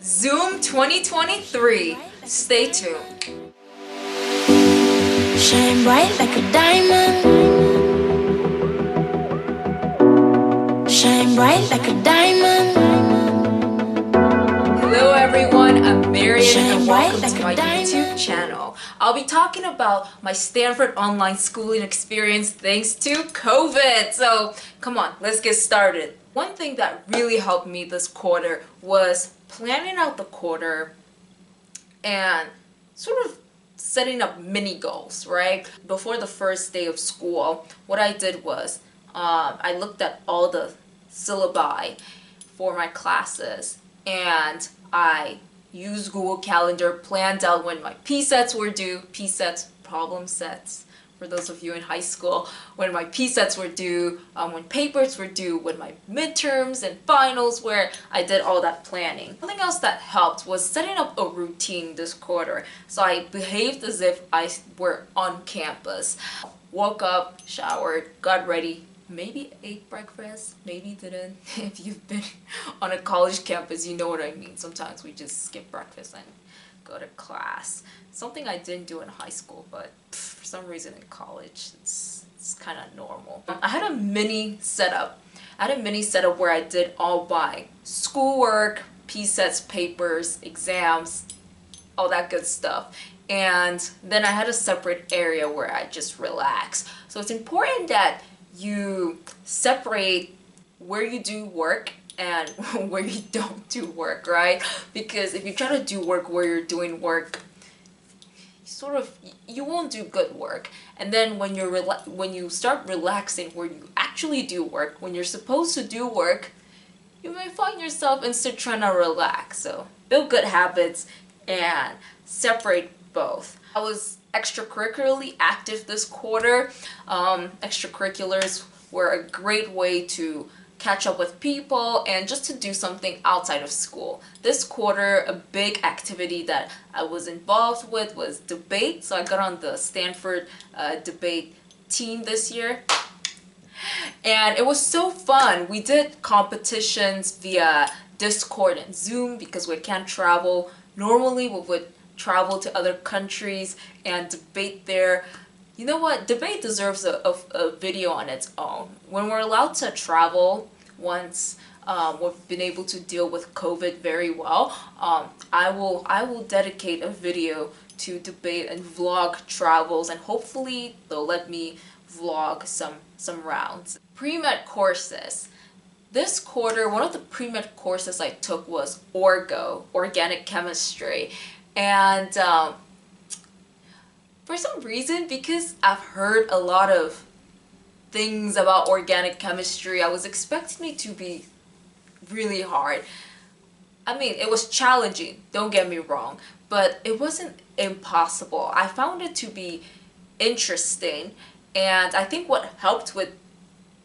Zoom 2023. Stay tuned. Shine bright like a diamond. Shine bright like a diamond. Hello everyone, I'm Marion and welcome to my YouTube channel. I'll be talking about my Stanford online schooling experience thanks to COVID. So come on, let's get started. One thing that really helped me this quarter was planning out the quarter and sort of setting up mini goals, right? Before the first day of school, what I did was I looked at all the syllabi for my classes and I used Google Calendar, planned out when my P-sets were due, P-sets, problem sets, for those of you in high school, when my P-sets were due, when papers were due, when my midterms and finals were, I did all that planning. Something else that helped was setting up a routine this quarter. So I behaved as if I were on campus. Woke up, showered, got ready, maybe ate breakfast, maybe didn't. If you've been on a college campus, you know what I mean. Sometimes we just skip breakfast and go to class. Something I didn't do in high school, but for some reason in college, it's kind of normal. I had a mini setup. Where I did all my schoolwork, P-sets, papers, exams, all that good stuff. And then I had a separate area where I just relax. So it's important that you separate where you do work and where you don't do work, right? Because if you try to do work where you're doing work, you won't do good work. And then when you start relaxing where you actually do work, when you're supposed to do work, you may find yourself instead trying to relax. So build good habits and separate both. I was extracurricularly active this quarter. Extracurriculars were a great way to catch up with people and just to do something outside of school. This quarter, a big activity that I was involved with was debate. So I got on the Stanford debate team this year. And it was so fun. We did competitions via Discord and Zoom because we can't travel. Normally we would travel to other countries and debate there. You know what? Debate deserves a video on its own. When we're allowed to travel, once we've been able to deal with COVID very well, I will dedicate a video to debate and vlog travels, and hopefully they'll let me vlog some rounds. Pre-med courses. This quarter, one of the pre-med courses I took was organic chemistry. And for some reason, because I've heard a lot of things about organic chemistry, I was expecting it to be really hard. I mean, it was challenging, don't get me wrong, but it wasn't impossible. I found it to be interesting, and I think what helped with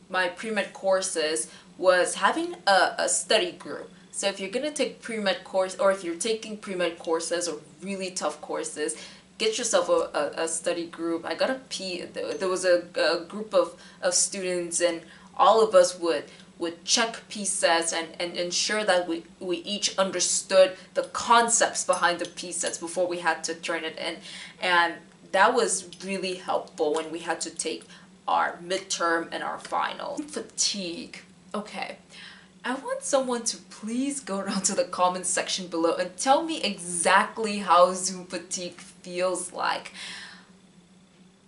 my pre-med courses was having a study group. So if you're gonna take pre-med course, or if you're taking pre-med courses or really tough courses, get yourself a study group. I got there was a group of students, and all of us would check P-sets and ensure that we each understood the concepts behind the P-sets before we had to turn it in. And that was really helpful when we had to take our midterm and our final. Fatigue. Okay. I want someone to please go down to the comments section below and tell me exactly how Zoom fatigue feels like.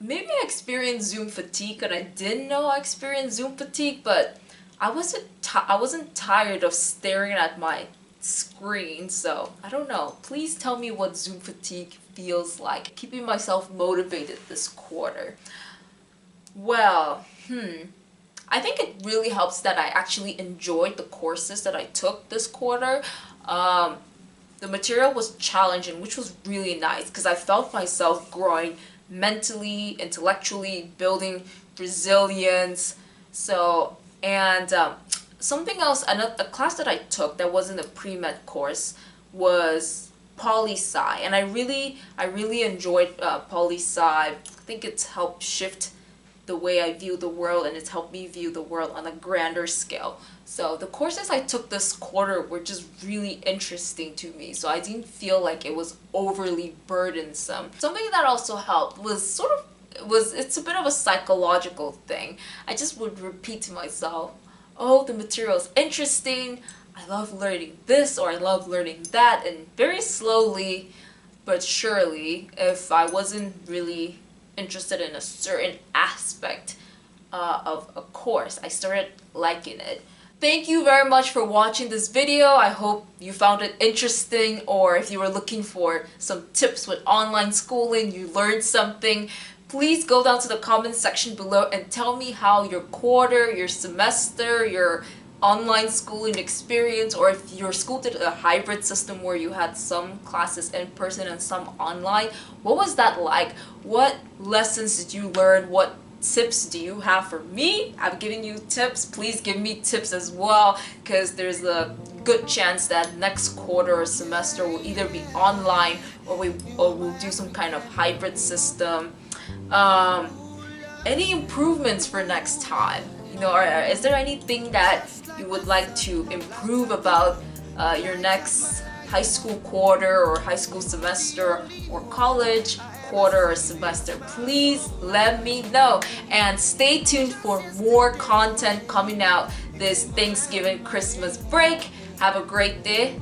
Maybe I experienced Zoom fatigue and I didn't know I experienced Zoom fatigue, but I wasn't tired of staring at my screen, so I don't know. Please tell me what Zoom fatigue feels like. Keeping myself motivated this quarter. Well, I think it really helps that I actually enjoyed the courses that I took this quarter. The material was challenging, which was really nice because I felt myself growing mentally, intellectually, building resilience. So, and something else, a class that I took that wasn't a pre-med course was Polisci, and I really enjoyed Polisci. I think it's helped shift the way I view the world, and it's helped me view the world on a grander scale. So the courses I took this quarter were just really interesting to me, so I didn't feel like it was overly burdensome. Something that also helped was it's a bit of a psychological thing. I just would repeat to myself, oh, the material's interesting, I love learning this or I love learning that, and very slowly but surely, if I wasn't really interested in a certain aspect of a course, I started liking it. Thank you very much for watching this video. I hope you found it interesting, or if you were looking for some tips with online schooling, you learned something. Please go down to the comment section below and tell me how your quarter, your semester, your online schooling experience, or if your school did a hybrid system where you had some classes in person and some online, what was that like? What lessons did you learn? What tips do you have for me? I'm giving you tips. Please give me tips as well, because there's a good chance that next quarter or semester will either be online or we'll do some kind of hybrid system. Any improvements for next time? You know, or is there anything that you would like to improve about your next high school quarter or high school semester or college quarter or semester? Please let me know, and stay tuned for more content coming out this Thanksgiving Christmas break. Have a great day.